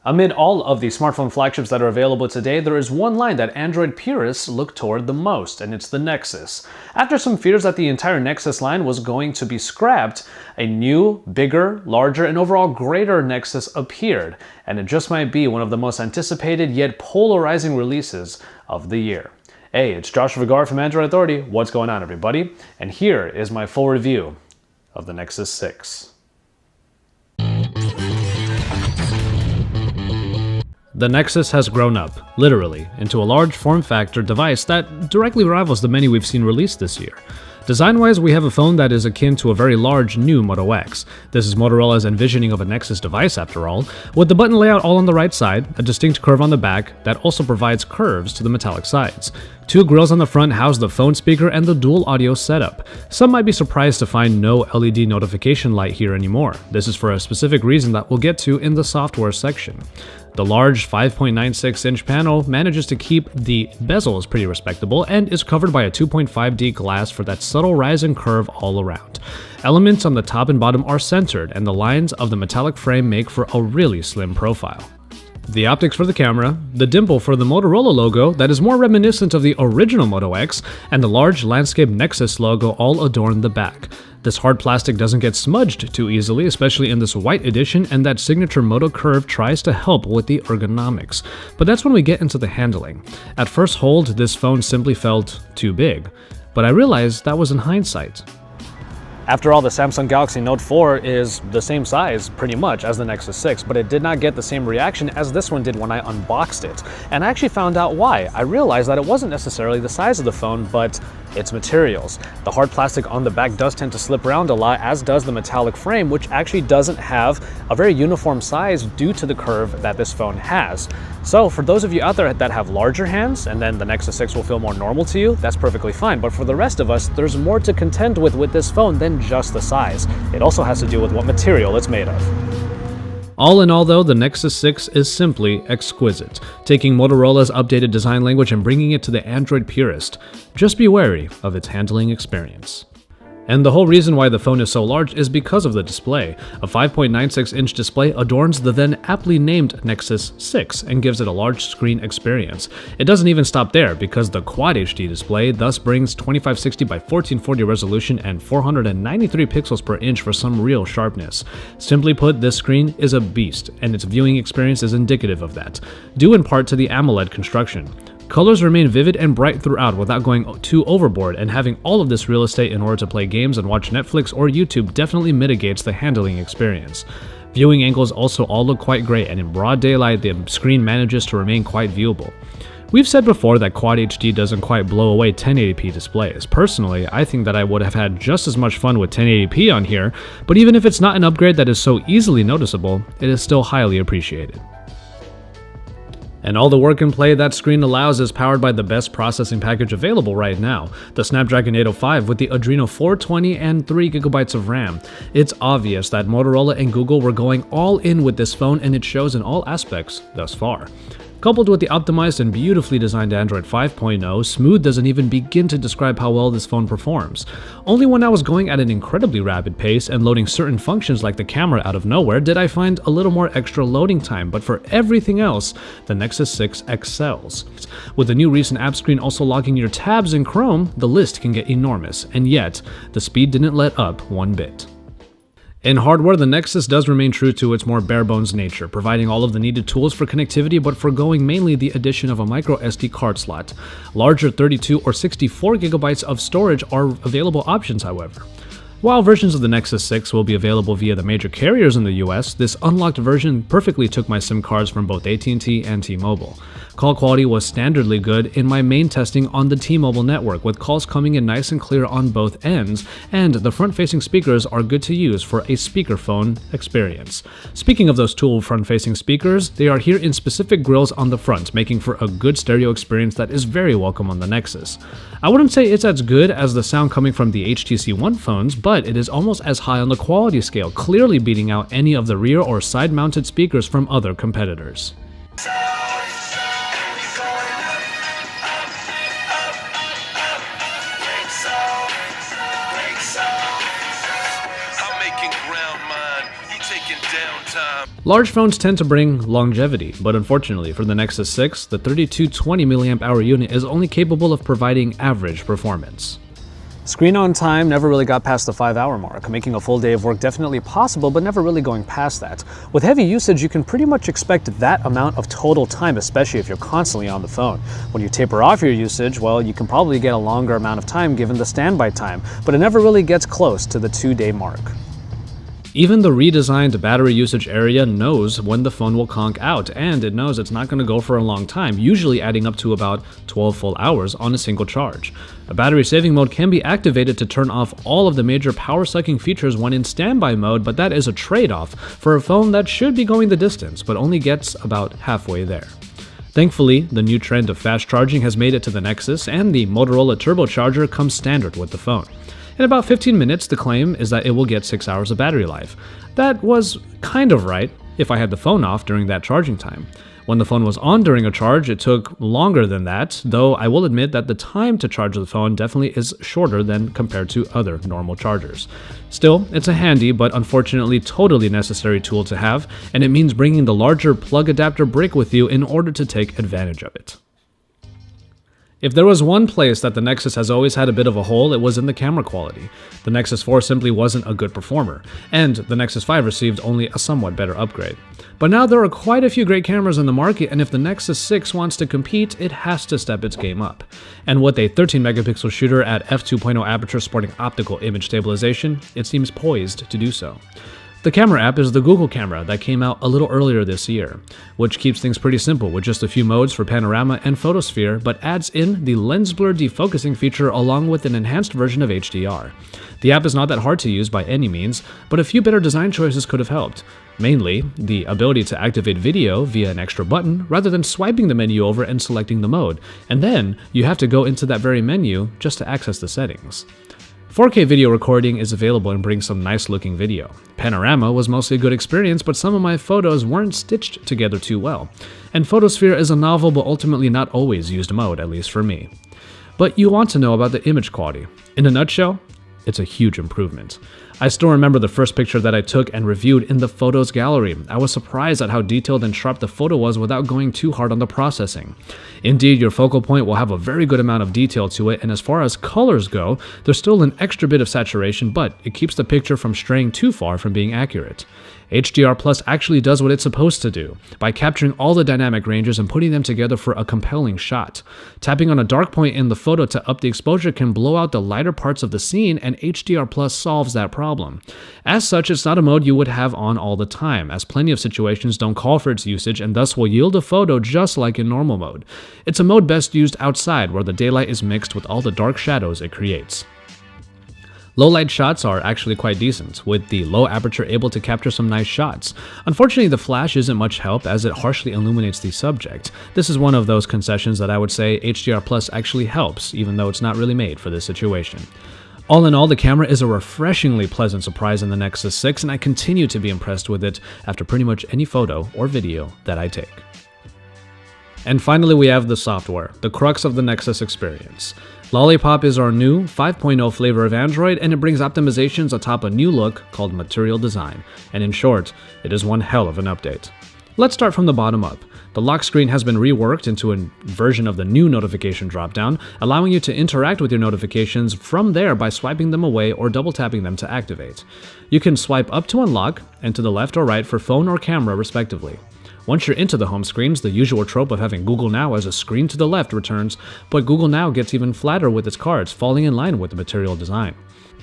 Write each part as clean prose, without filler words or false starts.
Amid all of the smartphone flagships that are available today, there is one line that Android purists look toward the most, and it's the Nexus. After some fears that the entire Nexus line was going to be scrapped, a new, bigger, larger, and overall greater Nexus appeared, and it just might be one of the most anticipated yet polarizing releases of the year. Hey, it's Josh Vergara from Android Authority. What's going on, everybody? And here is my full review of the Nexus 6. The Nexus has grown up, literally, into a large form-factor device that directly rivals the many we've seen released this year. Design-wise, we have a phone that is akin to a very large new Moto X. This is Motorola's envisioning of a Nexus device after all, with the button layout all on the right side, a distinct curve on the back that also provides curves to the metallic sides. Two grills on the front house the phone speaker and the dual audio setup. Some might be surprised to find no LED notification light here anymore. This is for a specific reason that we'll get to in the software section. The large 5.96-inch panel manages to keep the bezels pretty respectable and is covered by a 2.5D glass for that subtle rise and curve all around. Elements on the top and bottom are centered, and the lines of the metallic frame make for a really slim profile. The optics for the camera, the dimple for the Motorola logo that is more reminiscent of the original Moto X, and the large landscape Nexus logo all adorn the back. This hard plastic doesn't get smudged too easily, especially in this white edition, and that signature Moto curve tries to help with the ergonomics. But that's when we get into the handling. At first hold, this phone simply felt too big, but I realized that was in hindsight. After all, the Samsung Galaxy Note 4 is the same size, pretty much, as the Nexus 6, but it did not get the same reaction as this one did when I unboxed it. And I actually found out why. I realized that it wasn't necessarily the size of the phone, but its materials. The hard plastic on the back does tend to slip around a lot, as does the metallic frame, which actually doesn't have a very uniform size due to the curve that this phone has. So for those of you out there that have larger hands, and then the Nexus 6 will feel more normal to you, that's perfectly fine. But for the rest of us, there's more to contend with this phone than just the size. It also has to do with what material it's made of. All in all though, the Nexus 6 is simply exquisite, taking Motorola's updated design language and bringing it to the Android purist. Just be wary of its handling experience. And the whole reason why the phone is so large is because of the display. A 5.96-inch display adorns the then aptly named Nexus 6 and gives it a large screen experience. It doesn't even stop there, because the Quad HD display thus brings 2560 by 1440 resolution and 493 pixels per inch for some real sharpness. Simply put, this screen is a beast, and its viewing experience is indicative of that, due in part to the AMOLED construction. Colors remain vivid and bright throughout without going too overboard, and having all of this real estate in order to play games and watch Netflix or YouTube definitely mitigates the handling experience. Viewing angles also all look quite great, and in broad daylight the screen manages to remain quite viewable. We've said before that Quad HD doesn't quite blow away 1080p displays. Personally, I think that I would have had just as much fun with 1080p on here, but even if it's not an upgrade that is so easily noticeable, it is still highly appreciated. And all the work and play that screen allows is powered by the best processing package available right now, the Snapdragon 805 with the Adreno 420 and 3GB of RAM. It's obvious that Motorola and Google were going all in with this phone, and it shows in all aspects thus far. Coupled with the optimized and beautifully designed Android 5.0, smooth doesn't even begin to describe how well this phone performs. Only when I was going at an incredibly rapid pace and loading certain functions like the camera out of nowhere did I find a little more extra loading time, but for everything else, the Nexus 6 excels. With the new recent app screen also locking your tabs in Chrome, the list can get enormous, and yet, the speed didn't let up one bit. In hardware, the Nexus does remain true to its more bare-bones nature, providing all of the needed tools for connectivity but foregoing mainly the addition of a micro SD card slot. Larger 32 or 64 gigabytes of storage are available options, however. While versions of the Nexus 6 will be available via the major carriers in the US, this unlocked version perfectly took my SIM cards from both AT&T and T-Mobile. Call quality was standardly good in my main testing on the T-Mobile network, with calls coming in nice and clear on both ends, and the front-facing speakers are good to use for a speakerphone experience. Speaking of those dual front-facing speakers, they are here in specific grills on the front, making for a good stereo experience that is very welcome on the Nexus. I wouldn't say it's as good as the sound coming from the HTC One phones, but it is almost as high on the quality scale, clearly beating out any of the rear or side-mounted speakers from other competitors. Large phones tend to bring longevity, but unfortunately for the Nexus 6, the 3220 mAh unit is only capable of providing average performance. Screen on time never really got past the 5-hour mark, making a full day of work definitely possible, but never really going past that. With heavy usage, you can pretty much expect that amount of total time, especially if you're constantly on the phone. When you taper off your usage, well, you can probably get a longer amount of time given the standby time, but it never really gets close to the 2-day mark. Even the redesigned battery usage area knows when the phone will conk out, and it knows it's not going to go for a long time, usually adding up to about 12 full hours on a single charge. A battery saving mode can be activated to turn off all of the major power-sucking features when in standby mode, but that is a trade-off for a phone that should be going the distance, but only gets about halfway there. Thankfully, the new trend of fast charging has made it to the Nexus, and the Motorola turbocharger comes standard with the phone. In about 15 minutes, the claim is that it will get 6 hours of battery life. That was kind of right if I had the phone off during that charging time. When the phone was on during a charge, it took longer than that, though I will admit that the time to charge the phone definitely is shorter than compared to other normal chargers. Still, it's a handy but unfortunately totally necessary tool to have, and it means bringing the larger plug adapter brick with you in order to take advantage of it. If there was one place that the Nexus has always had a bit of a hole, it was in the camera quality. The Nexus 4 simply wasn't a good performer, and the Nexus 5 received only a somewhat better upgrade. But now there are quite a few great cameras in the market, and if the Nexus 6 wants to compete, it has to step its game up. And with a 13 megapixel shooter at f2.0 aperture sporting optical image stabilization, it seems poised to do so. The camera app is the Google camera that came out a little earlier this year, which keeps things pretty simple with just a few modes for panorama and photosphere, but adds in the lens blur defocusing feature along with an enhanced version of HDR. The app is not that hard to use by any means, but a few better design choices could have helped. Mainly, the ability to activate video via an extra button rather than swiping the menu over and selecting the mode, and then you have to go into that very menu just to access the settings. 4K video recording is available and brings some nice looking video. Panorama was mostly a good experience, but some of my photos weren't stitched together too well. And Photosphere is a novel but ultimately not always used mode, at least for me. But you want to know about the image quality. In a nutshell, it's a huge improvement. I still remember the first picture that I took and reviewed in the photos gallery. I was surprised at how detailed and sharp the photo was without going too hard on the processing. Indeed, your focal point will have a very good amount of detail to it, and as far as colors go, there's still an extra bit of saturation, but it keeps the picture from straying too far from being accurate. HDR Plus actually does what it's supposed to do, by capturing all the dynamic ranges and putting them together for a compelling shot. Tapping on a dark point in the photo to up the exposure can blow out the lighter parts of the scene, and HDR Plus solves that problem. As such, it's not a mode you would have on all the time, as plenty of situations don't call for its usage and thus will yield a photo just like in normal mode. It's a mode best used outside, where the daylight is mixed with all the dark shadows it creates. Low-light shots are actually quite decent, with the low aperture able to capture some nice shots. Unfortunately, the flash isn't much help as it harshly illuminates the subject. This is one of those concessions that I would say HDR Plus actually helps, even though it's not really made for this situation. All in all, the camera is a refreshingly pleasant surprise in the Nexus 6, and I continue to be impressed with it after pretty much any photo or video that I take. And finally, we have the software, the crux of the Nexus experience. Lollipop is our new 5.0 flavor of Android, and it brings optimizations atop a new look called Material Design, and in short, it is one hell of an update. Let's start from the bottom up. The lock screen has been reworked into a version of the new notification dropdown, allowing you to interact with your notifications from there by swiping them away or double tapping them to activate. You can swipe up to unlock, and to the left or right for phone or camera respectively. Once you're into the home screens, the usual trope of having Google Now as a screen to the left returns, but Google Now gets even flatter with its cards, falling in line with the Material Design.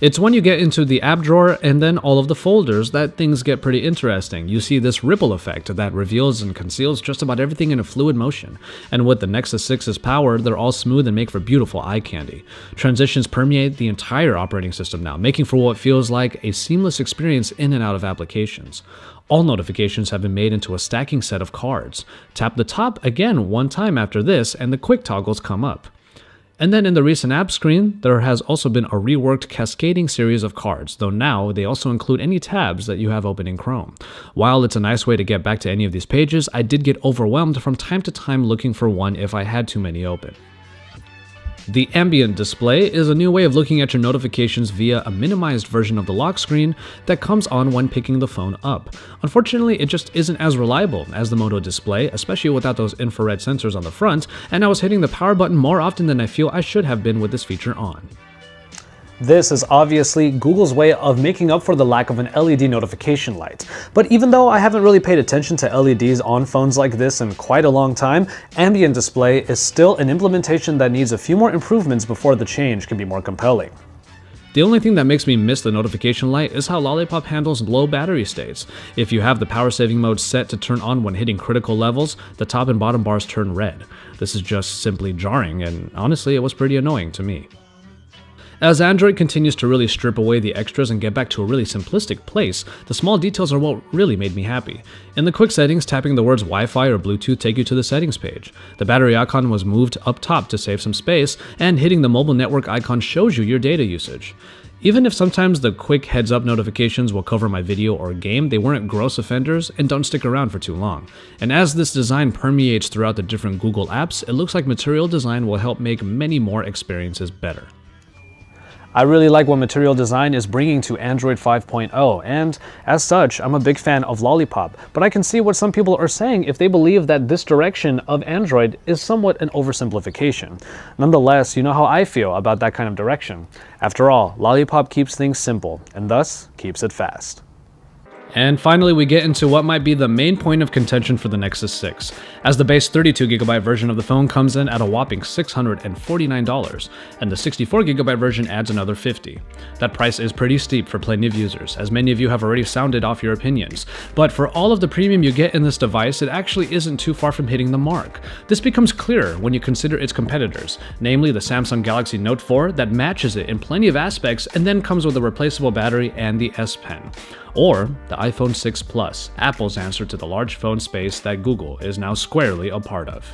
It's when you get into the app drawer and then all of the folders that things get pretty interesting. You see this ripple effect that reveals and conceals just about everything in a fluid motion. And with the Nexus 6's power, they're all smooth and make for beautiful eye candy. Transitions permeate the entire operating system now, making for what feels like a seamless experience in and out of applications. All notifications have been made into a stacking set of cards. Tap the top again one time after this, and the quick toggles come up. And then in the recent app screen, there has also been a reworked cascading series of cards, though now they also include any tabs that you have open in Chrome. While it's a nice way to get back to any of these pages, I did get overwhelmed from time to time looking for one if I had too many open. The ambient display is a new way of looking at your notifications via a minimized version of the lock screen that comes on when picking the phone up. Unfortunately, it just isn't as reliable as the Moto display, especially without those infrared sensors on the front, and I was hitting the power button more often than I feel I should have been with this feature on. This is obviously Google's way of making up for the lack of an LED notification light. But even though I haven't really paid attention to LEDs on phones like this in quite a long time, ambient display is still an implementation that needs a few more improvements before the change can be more compelling. The only thing that makes me miss the notification light is how Lollipop handles low battery states. If you have the power saving mode set to turn on when hitting critical levels, the top and bottom bars turn red. This is just simply jarring, and honestly, it was pretty annoying to me. As Android continues to really strip away the extras and get back to a really simplistic place, the small details are what really made me happy. In the quick settings, tapping the words Wi-Fi or Bluetooth take you to the settings page. The battery icon was moved up top to save some space, and hitting the mobile network icon shows you your data usage. Even if sometimes the quick heads-up notifications will cover my video or game, they weren't gross offenders and don't stick around for too long. And as this design permeates throughout the different Google apps, it looks like Material Design will help make many more experiences better. I really like what Material Design is bringing to Android 5.0, and as such, I'm a big fan of Lollipop, but I can see what some people are saying if they believe that this direction of Android is somewhat an oversimplification. Nonetheless, you know how I feel about that kind of direction. After all, Lollipop keeps things simple, and thus keeps it fast. And finally, we get into what might be the main point of contention for the Nexus 6, as the base 32GB version of the phone comes in at a whopping $649, and the 64GB version adds another $50. That price is pretty steep for plenty of users, as many of you have already sounded off your opinions, but for all of the premium you get in this device, it actually isn't too far from hitting the mark. This becomes clearer when you consider its competitors, namely the Samsung Galaxy Note 4 that matches it in plenty of aspects and then comes with a replaceable battery and the S Pen. Or the iPhone 6 Plus, Apple's answer to the large phone space that Google is now squarely a part of.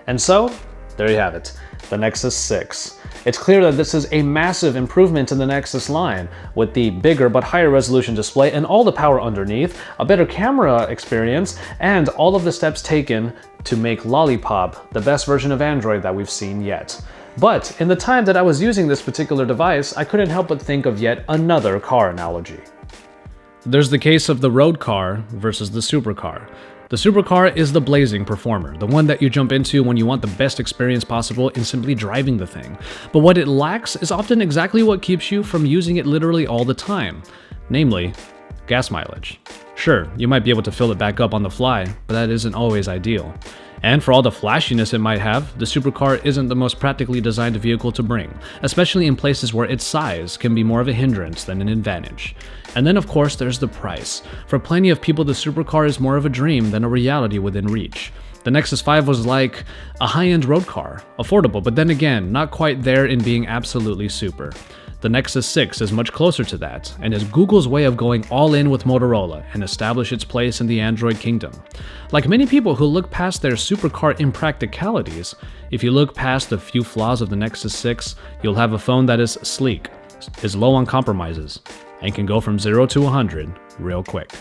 And so, there you have it, the Nexus 6. It's clear that this is a massive improvement in the Nexus line, with the bigger but higher resolution display and all the power underneath, a better camera experience, and all of the steps taken to make Lollipop the best version of Android that we've seen yet. But in the time that I was using this particular device, I couldn't help but think of yet another car analogy. There's the case of the road car versus the supercar. The supercar is the blazing performer, the one that you jump into when you want the best experience possible in simply driving the thing. But what it lacks is often exactly what keeps you from using it literally all the time, namely, gas mileage. Sure, you might be able to fill it back up on the fly, but that isn't always ideal. And for all the flashiness it might have, the supercar isn't the most practically designed vehicle to bring, especially in places where its size can be more of a hindrance than an advantage. And then of course there's the price. For plenty of people the supercar is more of a dream than a reality within reach. The Nexus 5 was like a high-end road car, affordable, but then again, not quite there in being absolutely super. The Nexus 6 is much closer to that, and is Google's way of going all in with Motorola and establish its place in the Android kingdom. Like many people who look past their supercar impracticalities, if you look past the few flaws of the Nexus 6, you'll have a phone that is sleek, is low on compromises, and can go from 0 to 100 real quick.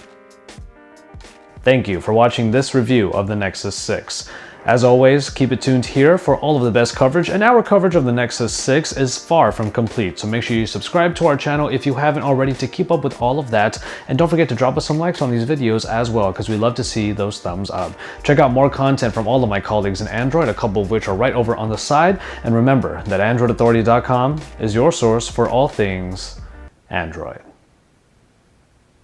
Thank you for watching this review of the Nexus 6. As always, keep it tuned here for all of the best coverage, and our coverage of the Nexus 6 is far from complete, so make sure you subscribe to our channel if you haven't already to keep up with all of that, and don't forget to drop us some likes on these videos as well, because we love to see those thumbs up. Check out more content from all of my colleagues in Android, a couple of which are right over on the side, and remember that AndroidAuthority.com is your source for all things Android.